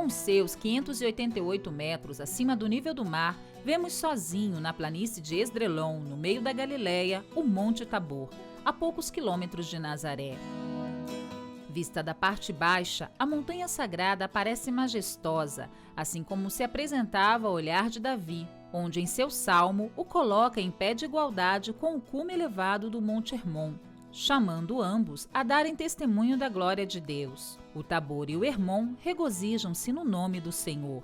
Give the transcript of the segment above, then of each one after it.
Com seus 588 metros acima do nível do mar, vemos sozinho na planície de Esdrelon, no meio da Galileia, o Monte Tabor, a poucos quilômetros de Nazaré. Vista da parte baixa, a montanha sagrada parece majestosa, assim como se apresentava ao olhar de Davi, onde em seu salmo o coloca em pé de igualdade com o cume elevado do Monte Hermon, chamando ambos a darem testemunho da glória de Deus. O Tabor e o Hermon regozijam-se no nome do Senhor.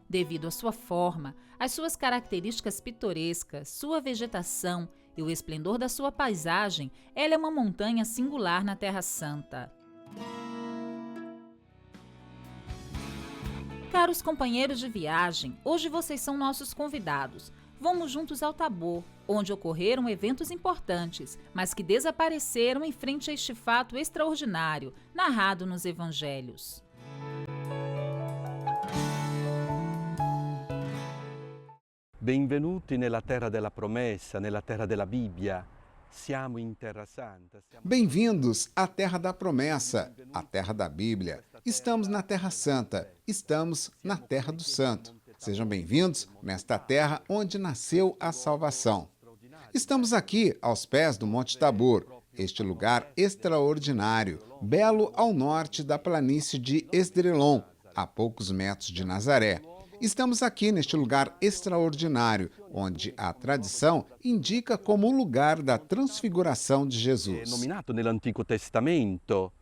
Devido à sua forma, às suas características pitorescas, sua vegetação e o esplendor da sua paisagem, ela é uma montanha singular na Terra Santa. Caros companheiros de viagem, hoje vocês são nossos convidados. Vamos juntos ao Tabor, onde ocorreram eventos importantes, mas que desapareceram em frente a este fato extraordinário, narrado nos Evangelhos. Benvenuti nella terra della promessa, nella terra della Bibbia. Siamo in Terra Santa. Bem-vindos à Terra da Promessa, a Terra da Bíblia. Estamos na Terra Santa, estamos na Terra do Santo. Sejam bem-vindos nesta terra onde nasceu a salvação. Estamos aqui aos pés do Monte Tabor, este lugar extraordinário, belo ao norte da planície de Esdrelon, a poucos metros de Nazaré. Estamos aqui neste lugar extraordinário, onde a tradição indica como o lugar da transfiguração de Jesus. Nominato nell'Antico Testamento,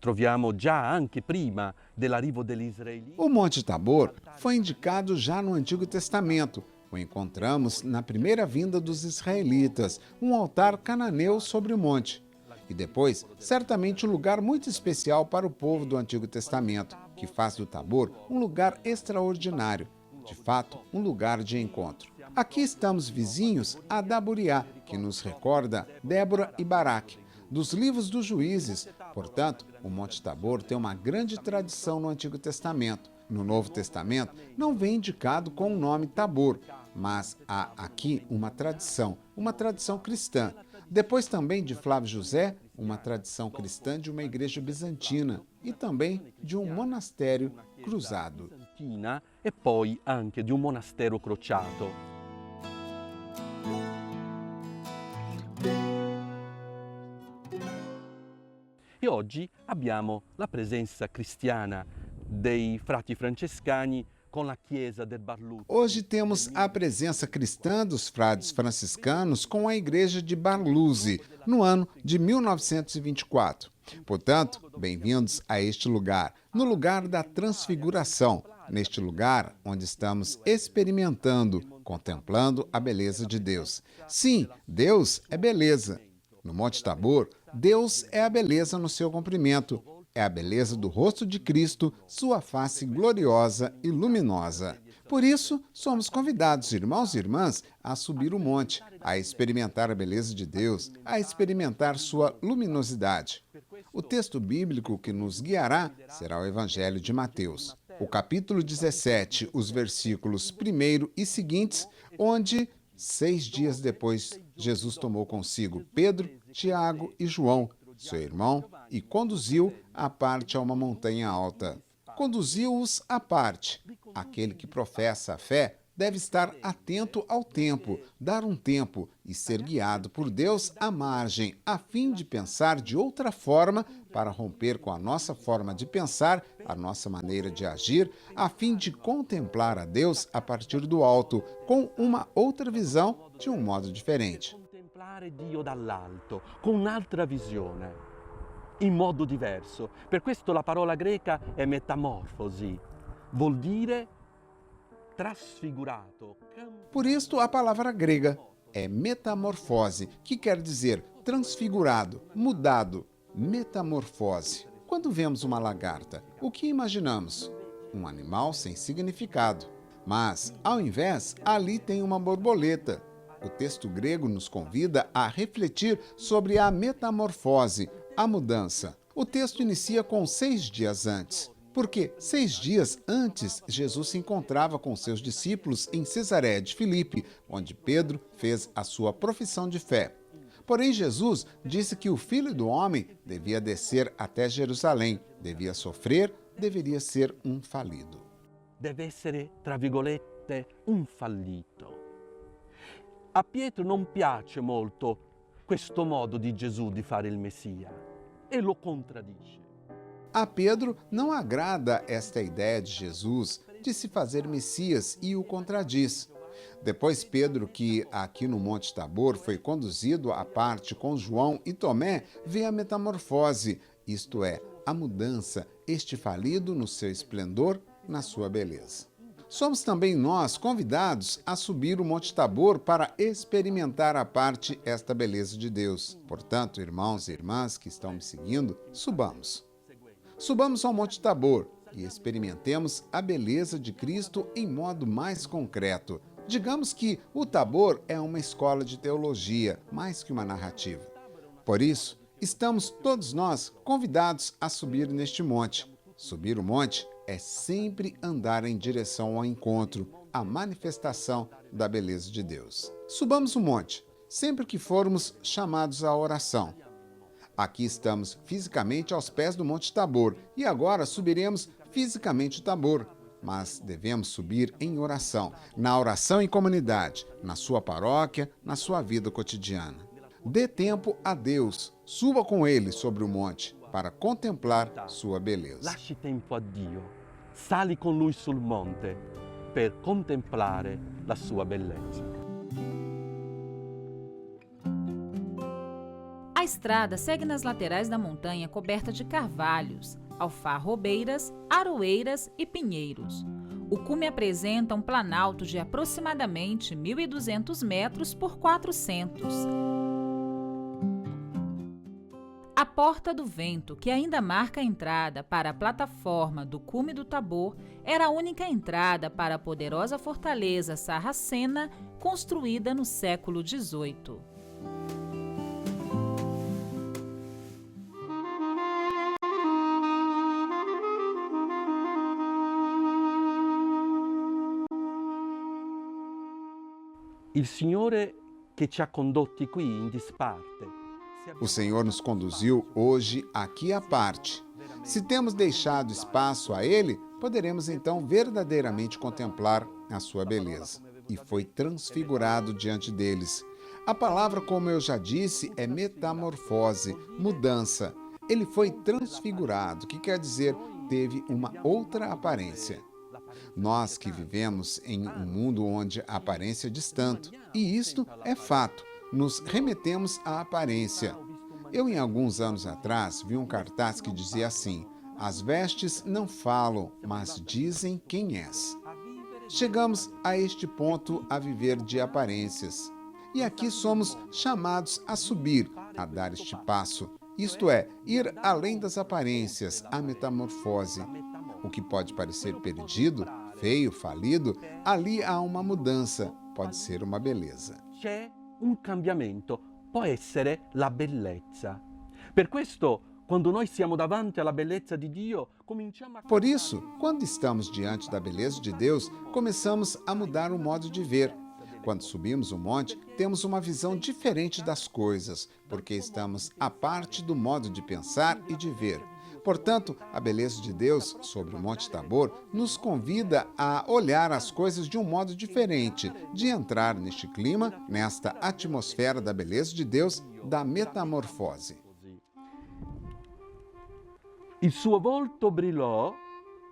troviamo già anche prima dell'arrivo degli israeliti. O Monte Tabor foi indicado já no Antigo Testamento. O encontramos na primeira vinda dos israelitas, um altar cananeu sobre o monte. E depois, certamente um lugar muito especial para o povo do Antigo Testamento, que faz do Tabor um lugar extraordinário, de fato, um lugar de encontro. Aqui estamos vizinhos a Daburiá, que nos recorda Débora e Baraque, dos livros dos Juízes. Portanto, o Monte Tabor tem uma grande tradição no Antigo Testamento. No Novo Testamento, não vem indicado com o nome Tabor, mas há aqui uma tradição cristã. Depois também de Flávio José, uma tradição cristã de uma igreja bizantina e também de um monastério cruzado. E poi anche di un monastero crociato. E oggi abbiamo la presenza cristiana dei frati francescani com a Chiesa del Barluzzi. Hoje temos a presença cristã dos frades franciscanos com a igreja de Barluzzi, no ano de 1924. Portanto, bem-vindos a este lugar, no lugar da transfiguração, neste lugar onde estamos experimentando, contemplando a beleza de Deus. Sim, Deus é beleza. No Monte Tabor, Deus é a beleza no seu comprimento. É a beleza do rosto de Cristo, sua face gloriosa e luminosa. Por isso, somos convidados, irmãos e irmãs, a subir o monte, a experimentar a beleza de Deus, a experimentar sua luminosidade. O texto bíblico que nos guiará será o Evangelho de Mateus, o capítulo 17, os versículos 1 e seguintes, onde, 6 dias depois, Jesus tomou consigo Pedro, Tiago e João, seu irmão, e conduziu à parte a uma montanha alta. Conduziu-os à parte. Aquele que professa a fé deve estar atento ao tempo, dar um tempo e ser guiado por Deus à margem, a fim de pensar de outra forma para romper com a nossa forma de pensar, a nossa maneira de agir, a fim de contemplar a Deus a partir do alto, com uma outra visão de um modo diferente. Contemplare Dio dall'alto, con un'altra visione, in modo diverso. Per questo la parola greca è metamorfosi, vuol dire trasfigurato. Por isto, a palavra grega é metamorfose, que quer dizer transfigurado, mudado, metamorfose. Quando vemos uma lagarta, o que imaginamos? Um animal sem significado. Mas, ao invés, ali tem uma borboleta. O texto grego nos convida a refletir sobre a metamorfose, a mudança. O texto inicia com 6 dias antes, porque 6 dias antes Jesus se encontrava com seus discípulos em Cesareia de Filipe, onde Pedro fez a sua profissão de fé. Porém, Jesus disse que o Filho do Homem devia descer até Jerusalém, devia sofrer, deveria ser um falido. Deve essere, tra virgolette, un fallito. A Pietro non piace molto questo modo di Gesù di fare il Messia e lo contraddice. A Pedro não agrada esta ideia de Jesus de se fazer Messias e o contradiz. Depois Pedro, que aqui no Monte Tabor foi conduzido à parte com João e Tomé, vê a metamorfose, isto é, a mudança, este falido no seu esplendor, na sua beleza. Somos também nós convidados a subir o Monte Tabor para experimentar à parte esta beleza de Deus. Portanto, irmãos e irmãs que estão me seguindo, subamos. Subamos ao Monte Tabor e experimentemos a beleza de Cristo em modo mais concreto. Digamos que o Tabor é uma escola de teologia, mais que uma narrativa. Por isso, estamos todos nós convidados a subir neste monte. Subir o monte é sempre andar em direção ao encontro, à manifestação da beleza de Deus. Subamos o monte, sempre que formos chamados à oração. Aqui estamos fisicamente aos pés do Monte Tabor e agora subiremos fisicamente o Tabor. Mas devemos subir em oração, na oração em comunidade, na sua paróquia, na sua vida cotidiana. Dê tempo a Deus, suba com Ele sobre o monte para contemplar sua beleza. Lasci tempo a Dio, sali con Lui sul monte per contemplare la sua bellezza. A estrada segue nas laterais da montanha coberta de carvalhos, alfarrobeiras, aroeiras e pinheiros. O cume apresenta um planalto de aproximadamente 1.200 metros por 400. A Porta do Vento, que ainda marca a entrada para a plataforma do cume do Tabor, era a única entrada para a poderosa fortaleza sarracena construída no século XVIII. Il Signore che ci ha condotti qui in disparte. O Senhor nos conduziu hoje aqui à parte. Se temos deixado espaço a Ele, poderemos então verdadeiramente contemplar a sua beleza. E foi transfigurado diante deles. A palavra, como eu já disse, é metamorfose, mudança. Ele foi transfigurado, que quer dizer, teve uma outra aparência. Nós que vivemos em um mundo onde a aparência diz tanto, e isto é fato, nos remetemos à aparência. Eu, em alguns anos atrás, vi um cartaz que dizia assim: as vestes não falam, mas dizem quem és. Chegamos a este ponto a viver de aparências. E aqui somos chamados a subir, a dar este passo, isto é, ir além das aparências, a metamorfose. O que pode parecer perdido, feio, falido, ali há uma mudança, pode ser uma beleza. C'è un cambiamento, può essere la bellezza. Per questo, quando noi siamo davanti alla bellezza di Dio, cominciamo a... Por isso, quando estamos diante da beleza de Deus, começamos a mudar o modo de ver. Quando subimos o monte, temos uma visão diferente das coisas, porque estamos à parte do modo de pensar e de ver. Portanto, a beleza de Deus sobre o Monte Tabor nos convida a olhar as coisas de um modo diferente, de entrar neste clima, nesta atmosfera da beleza de Deus, da metamorfose. Il suo volto brillò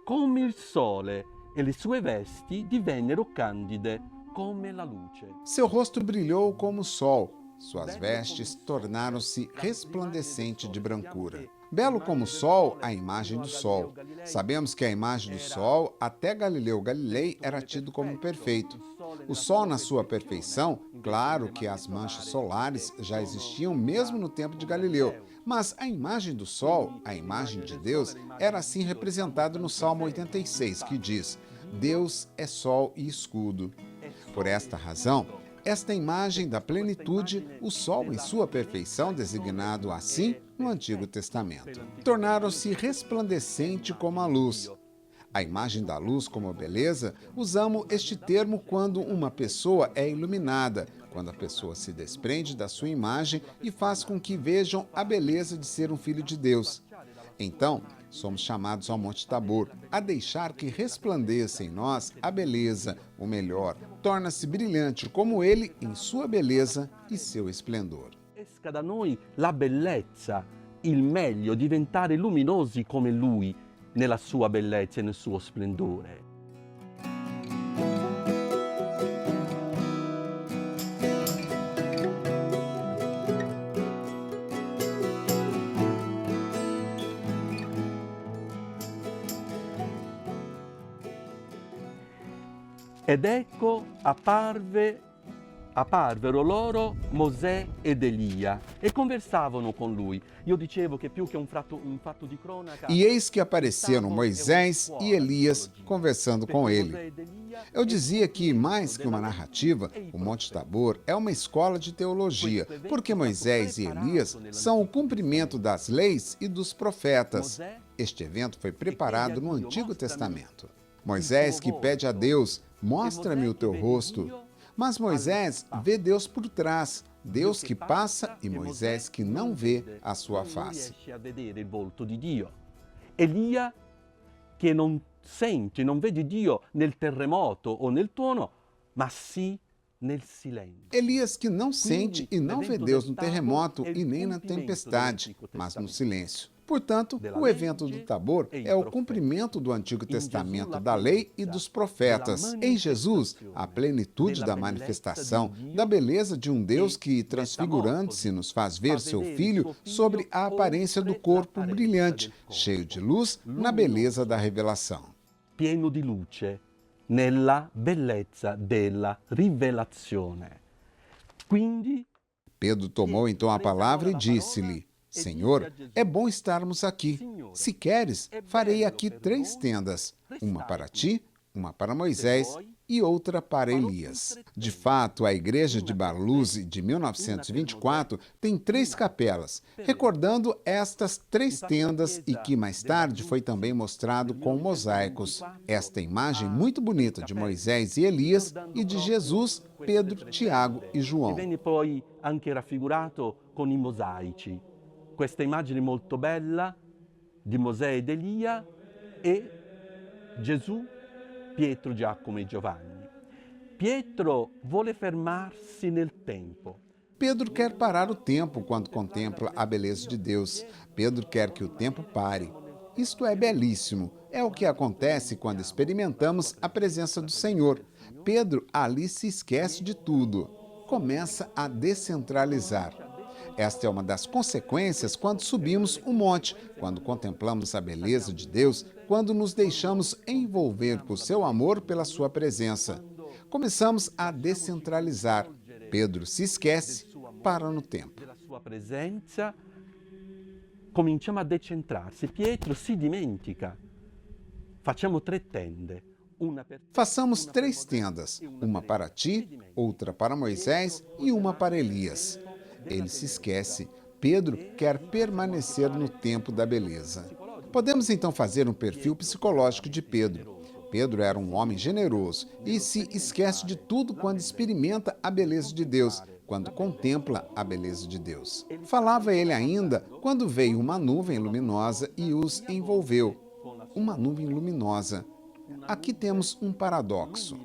come il sole e le sue vesti divennero candide come la luce. Seu rosto brilhou como o sol, suas vestes tornaram-se resplandecentes de brancura. Belo como o sol, a imagem do sol. Sabemos que a imagem do sol, até Galileu Galilei, era tido como perfeito. O sol, na sua perfeição, claro que as manchas solares já existiam mesmo no tempo de Galileu, mas a imagem do sol, a imagem de Deus, era assim representada no Salmo 86, que diz: Deus é sol e escudo. Por esta razão, esta imagem da plenitude, o sol em sua perfeição, designado assim no Antigo Testamento, tornaram-se resplandecente como a luz. A imagem da luz como beleza, usamos este termo quando uma pessoa é iluminada, quando a pessoa se desprende da sua imagem e faz com que vejam a beleza de ser um filho de Deus. Então, somos chamados ao Monte Tabor, a deixar que resplandeça em nós a beleza, o melhor. Torna-se brilhante como ele em sua beleza e seu esplendor. Esca da noi la bellezza, il meglio, diventare luminosi come lui, nella sua bellezza e nel suo splendore. Ed ecco apparvero loro Mosè ed Elia e conversavano con lui. Io dicevo che più che un fatto di cronaca... E eis que apareceram Moisés e Elias conversando com ele. Eu dizia que, mais que uma narrativa, o Monte Tabor é uma escola de teologia, porque Moisés e Elias são o cumprimento das leis e dos profetas. Este evento foi preparado no Antigo Testamento. Moisés que pede a Deus: mostra-me o teu rosto. Mas Moisés vê Deus por trás, Deus que passa e Moisés que não vê a sua face. Elia che non sente, non vede Dio nel terremoto o nel tuono, ma sì nel silenzio. Elias que não sente e não vê Deus no terremoto e nem na tempestade, mas no silêncio. Portanto, o evento do Tabor é o cumprimento do Antigo Testamento, da lei e dos profetas. Em Jesus, a plenitude da manifestação da beleza de um Deus que, transfigurando-se, nos faz ver seu Filho sobre a aparência do corpo brilhante, cheio de luz, na beleza da revelação. Pieno di luce nella bellezza della rivelazione. Quindi, Pedro tomou então a palavra e disse-lhe: Senhor, é bom estarmos aqui. Se queres, farei aqui 3 tendas, uma para ti, uma para Moisés e outra para Elias. De fato, a igreja de Barluzi, de 1924, tem 3 capelas, recordando estas 3 tendas e que mais tarde foi também mostrado com mosaicos. Esta imagem muito bonita de Moisés e Elias e de Jesus, Pedro, Tiago e João. Venne poi anche raffigurato con i mosaici. Questa immagine molto bella di Mosè ed Elia e Gesù, Pietro, Giacomo e Giovanni. Pietro vuole fermarsi nel tempo. Pedro quer parar o tempo quando contempla a beleza de Deus. Pedro quer que o tempo pare. Isto é belíssimo. É o que acontece quando experimentamos a presença do Senhor. Pedro ali se esquece de tudo. Começa a descentralizar. Esta é uma das consequências quando subimos o monte, quando contemplamos a beleza de Deus, quando nos deixamos envolver por seu amor, pela sua presença. Começamos a descentralizar. Pedro se esquece, para no tempo. Della sua presenza cominciamo a decentrarsi. Pietro si dimentica. Facciamo 3 tende. Façamos 3 tendas, uma para ti, outra para Moisés e uma para Elias. Ele se esquece. Pedro quer permanecer no tempo da beleza. Podemos então fazer um perfil psicológico de Pedro. Pedro era um homem generoso e se esquece de tudo quando experimenta a beleza de Deus, quando contempla a beleza de Deus. Falava ele ainda quando veio uma nuvem luminosa e os envolveu. Uma nuvem luminosa. Aqui temos um paradoxo.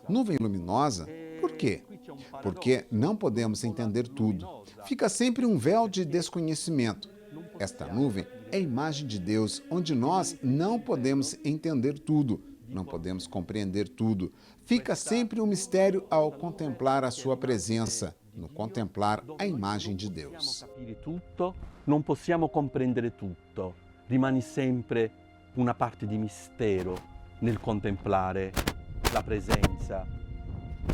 Nuvem luminosa, por quê? Porque não podemos entender tudo. Fica sempre um véu de desconhecimento. Esta nuvem é a imagem de Deus, onde nós não podemos entender tudo, não podemos compreender tudo. Fica sempre um mistério ao contemplar a sua presença, no contemplar a imagem de Deus. Non possiamo compreendere tutto. Rimane sempre una parte di mistero nel contemplare la presenza,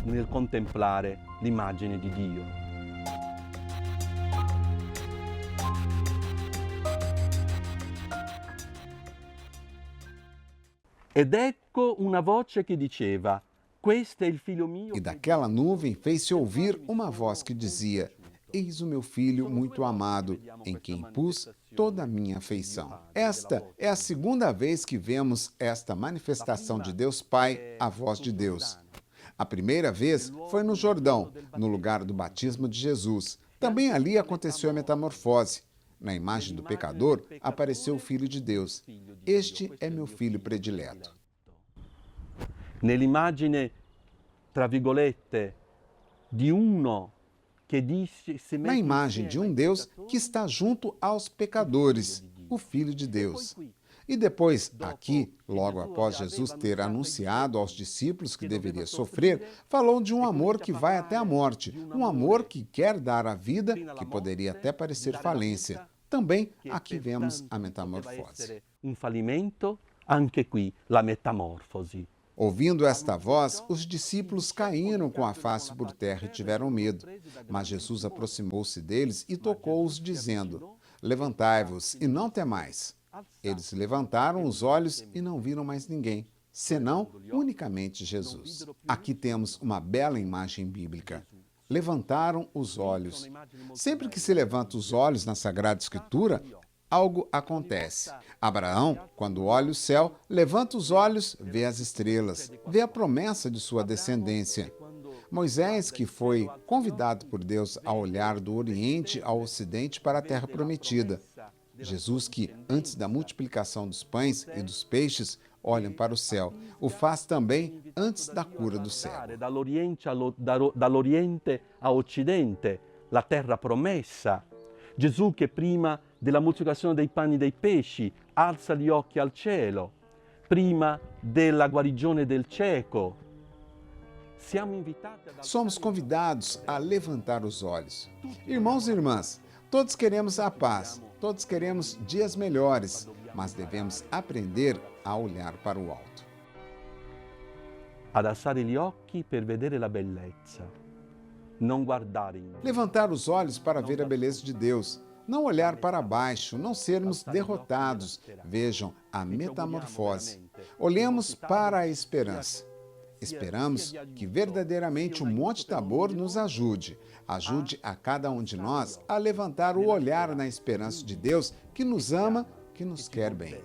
nel contemplare l'immagine di Dio. Ed ecco una voce che diceva: questo è il figlio mio. E daquela nuvem fez-se ouvir uma voz que dizia: Eis o meu filho muito amado, em quem pus toda a minha afeição. Esta é a segunda vez que vemos esta manifestação de Deus Pai, a voz de Deus. A primeira vez foi no Jordão, no lugar do batismo de Jesus. Também ali aconteceu a metamorfose. Na imagem do pecador apareceu o Filho de Deus. Este é meu filho predileto. Nell'immagine, tra virgolette, di uno che dice se Na imagem de um Deus que está junto aos pecadores, o Filho de Deus. E depois, aqui, logo após Jesus ter anunciado aos discípulos que deveria sofrer, falou de um amor que vai até a morte, um amor que quer dar a vida, que poderia até parecer falência. Também aqui vemos a metamorfose. Un fallimento, anche qui la metamorfosi. Ouvindo esta voz, os discípulos caíram com a face por terra e tiveram medo. Mas Jesus aproximou-se deles e tocou-os, dizendo: Levantai-vos e não temais. Eles levantaram os olhos e não viram mais ninguém, senão unicamente Jesus. Aqui temos uma bela imagem bíblica. Levantaram os olhos. Sempre que se levanta os olhos na Sagrada Escritura, algo acontece. Abraão, quando olha o céu, levanta os olhos, vê as estrelas, vê a promessa de sua descendência. Moisés, que foi convidado por Deus a olhar do Oriente ao Ocidente para a Terra Prometida. Jesus, que antes da multiplicação dos pães e dos peixes, olham para o céu, o faz também antes da cura do cego. Dall'Oriente a Occidente, la terra promessa. Gesù che prima della moltiplicazione dei pani e dei pesci alza gli occhi al cielo, prima della guarigione del cieco. Somos convidados a levantar os olhos. Irmãos e irmãs, todos queremos a paz, todos queremos dias melhores, mas devemos aprender a olhar para o alto. Ad alzare gli occhi per vedere la bellezza. Não guardare. Levantar os olhos para ver a beleza de Deus. Não olhar para baixo, não sermos derrotados. Vejam a metamorfose. Olhemos para a esperança. Esperamos que verdadeiramente o Monte Tabor nos ajude. Ajude a cada um de nós a levantar o olhar na esperança de Deus que nos ama, que nos quer bem.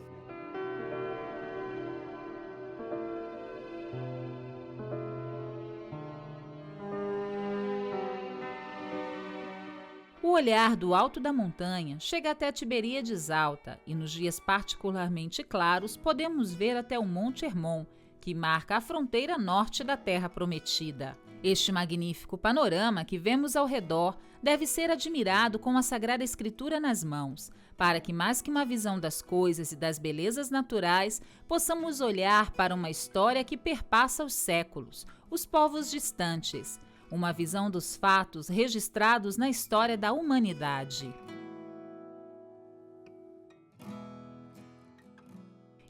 O olhar do alto da montanha chega até Tiberíades Alta e nos dias particularmente claros podemos ver até o Monte Hermon, que marca a fronteira norte da Terra Prometida. Este magnífico panorama que vemos ao redor deve ser admirado com a Sagrada Escritura nas mãos, para que mais que uma visão das coisas e das belezas naturais, possamos olhar para uma história que perpassa os séculos, os povos distantes, uma visão dos fatos registrados na história da humanidade.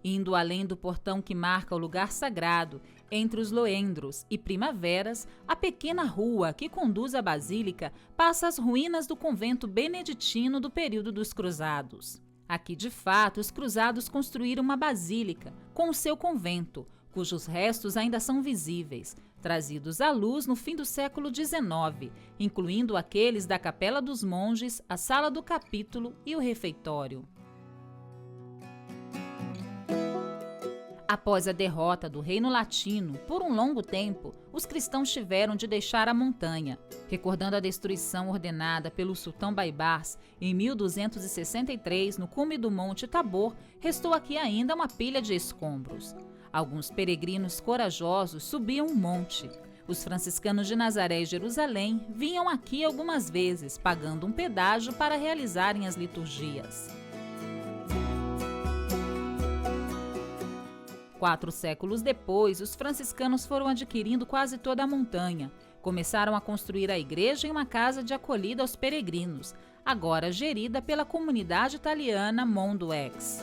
Indo além do portão que marca o lugar sagrado, entre os loendros e primaveras, a pequena rua que conduz à Basílica passa às ruínas do convento beneditino do período dos Cruzados. Aqui, de fato, os Cruzados construíram uma basílica com o seu convento, cujos restos ainda são visíveis, trazidos à luz no fim do século XIX, incluindo aqueles da Capela dos Monges, a Sala do Capítulo e o refeitório. Após a derrota do Reino Latino, por um longo tempo, os cristãos tiveram de deixar a montanha. Recordando a destruição ordenada pelo sultão Baibars em 1263, no cume do Monte Tabor, restou aqui ainda uma pilha de escombros. Alguns peregrinos corajosos subiam o monte. Os franciscanos de Nazaré e Jerusalém vinham aqui algumas vezes, pagando um pedágio para realizarem as liturgias. 4 séculos depois, os franciscanos foram adquirindo quase toda a montanha. Começaram a construir a igreja e uma casa de acolhida aos peregrinos, agora gerida pela comunidade italiana Mondo X.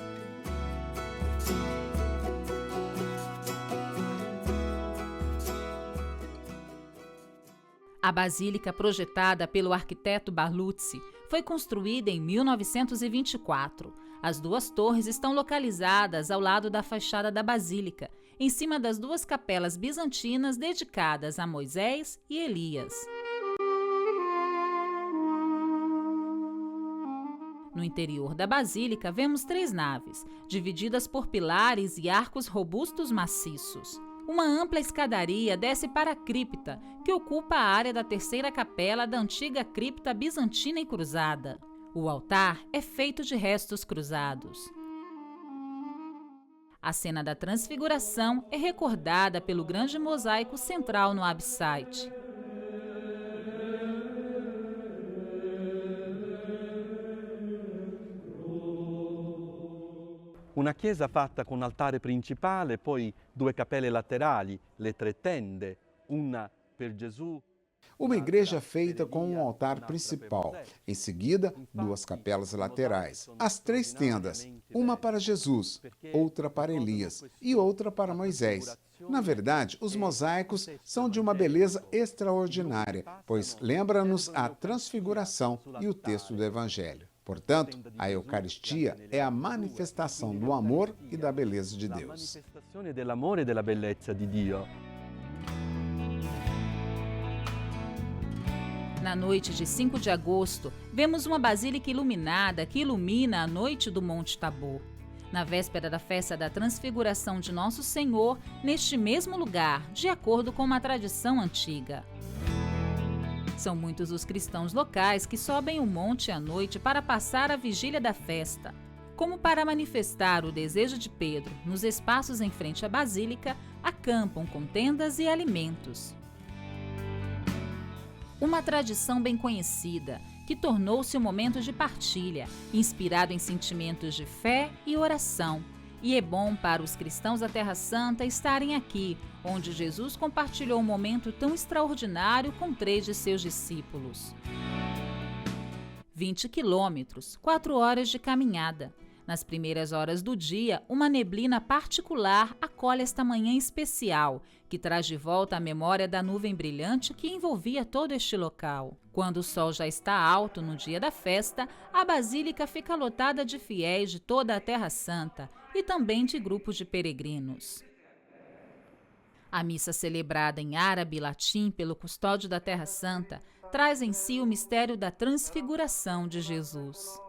A basílica, projetada pelo arquiteto Barluzzi, foi construída em 1924. As 2 torres estão localizadas ao lado da fachada da basílica, em cima das 2 capelas bizantinas dedicadas a Moisés e Elias. No interior da basílica, vemos 3 naves, divididas por pilares e arcos robustos maciços. Uma ampla escadaria desce para a cripta, que ocupa a área da terceira capela da antiga cripta bizantina e cruzada. O altar é feito de restos cruzados. A cena da Transfiguração é recordada pelo grande mosaico central no abside. Una chiesa fatta con altare principale, poi 2 cappelle laterali, le 3 tende, una per Gesù. Uma igreja feita com um altar principal, em seguida, 2 capelas laterais, as 3 tendas, uma para Jesus, outra para Elias e outra para Moisés. Na verdade, os mosaicos são de uma beleza extraordinária, pois lembra-nos a transfiguração e o texto do Evangelho. Portanto, a Eucaristia é a manifestação do amor e da beleza de Deus. Manifestazione dell'amore e della bellezza di Dio. Na noite de 5 de agosto, vemos uma basílica iluminada que ilumina a noite do Monte Tabor. Na véspera da festa da Transfiguração de Nosso Senhor, neste mesmo lugar, de acordo com uma tradição antiga. São muitos os cristãos locais que sobem o monte à noite para passar a vigília da festa. Como para manifestar o desejo de Pedro, nos espaços em frente à basílica, acampam com tendas e alimentos. Uma tradição bem conhecida, que tornou-se um momento de partilha, inspirado em sentimentos de fé e oração. E é bom para os cristãos da Terra Santa estarem aqui, onde Jesus compartilhou um momento tão extraordinário com 3 de seus discípulos. 20 quilômetros, 4 horas de caminhada. Nas primeiras horas do dia, uma neblina particular acolhe esta manhã especial, que traz de volta a memória da nuvem brilhante que envolvia todo este local. Quando o sol já está alto no dia da festa, a basílica fica lotada de fiéis de toda a Terra Santa e também de grupos de peregrinos. A missa celebrada em árabe e latim pelo custódio da Terra Santa traz em si o mistério da transfiguração de Jesus.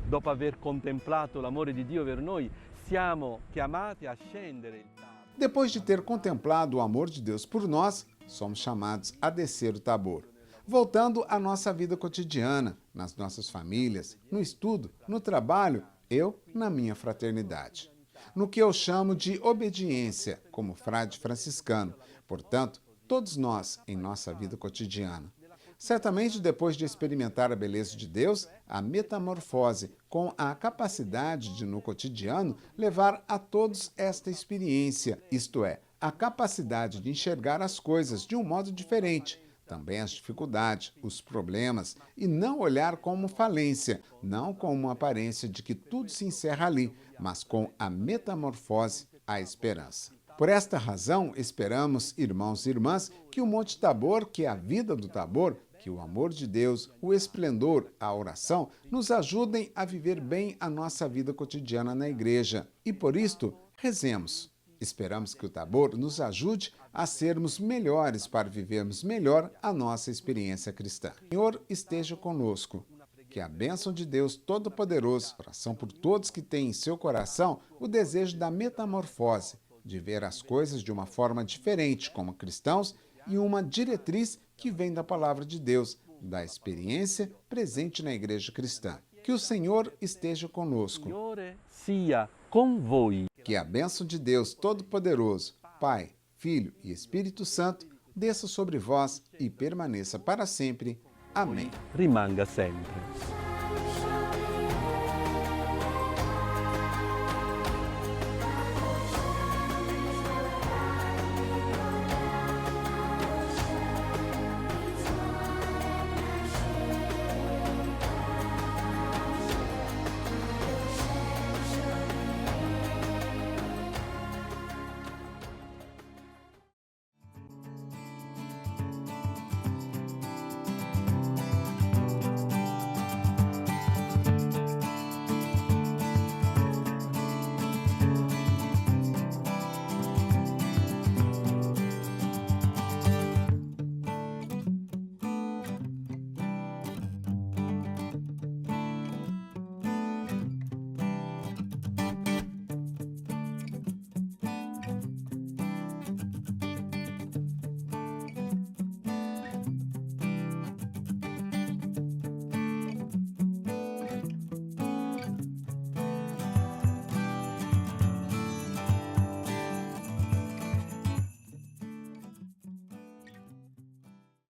Dopo aver contemplato l'amore di Dio per noi, siamo chiamati a scendere il Tabor. Depois de ter contemplado o amor de Deus por nós, somos chamados a descer o Tabor. Voltando à nossa vida cotidiana, nas nossas famílias, no estudo, no trabalho, eu na minha fraternidade. No que eu chamo de obediência, como frade franciscano, portanto, todos nós em nossa vida cotidiana. Certamente, depois de experimentar a beleza de Deus, a metamorfose, com a capacidade de, no cotidiano, levar a todos esta experiência, isto é, a capacidade de enxergar as coisas de um modo diferente, também as dificuldades, os problemas, e não olhar como falência, não com uma aparência de que tudo se encerra ali, mas com a metamorfose, a esperança. Por esta razão, esperamos, irmãos e irmãs, que o Monte Tabor, que é a vida do Tabor, que o amor de Deus, o esplendor, a oração, nos ajudem a viver bem a nossa vida cotidiana na igreja. E por isto, rezemos. Esperamos que o Tabor nos ajude a sermos melhores para vivermos melhor a nossa experiência cristã. O Senhor esteja conosco. Que a bênção de Deus Todo-Poderoso, oração por todos que têm em seu coração o desejo da metamorfose, de ver as coisas de uma forma diferente como cristãos e uma diretriz que vem da palavra de Deus, da experiência presente na igreja cristã. Que o Senhor esteja conosco. Signore sia con voi. Que a bênção de Deus Todo-Poderoso, Pai, Filho e Espírito Santo, desça sobre vós e permaneça para sempre. Amém. Rimanga sempre.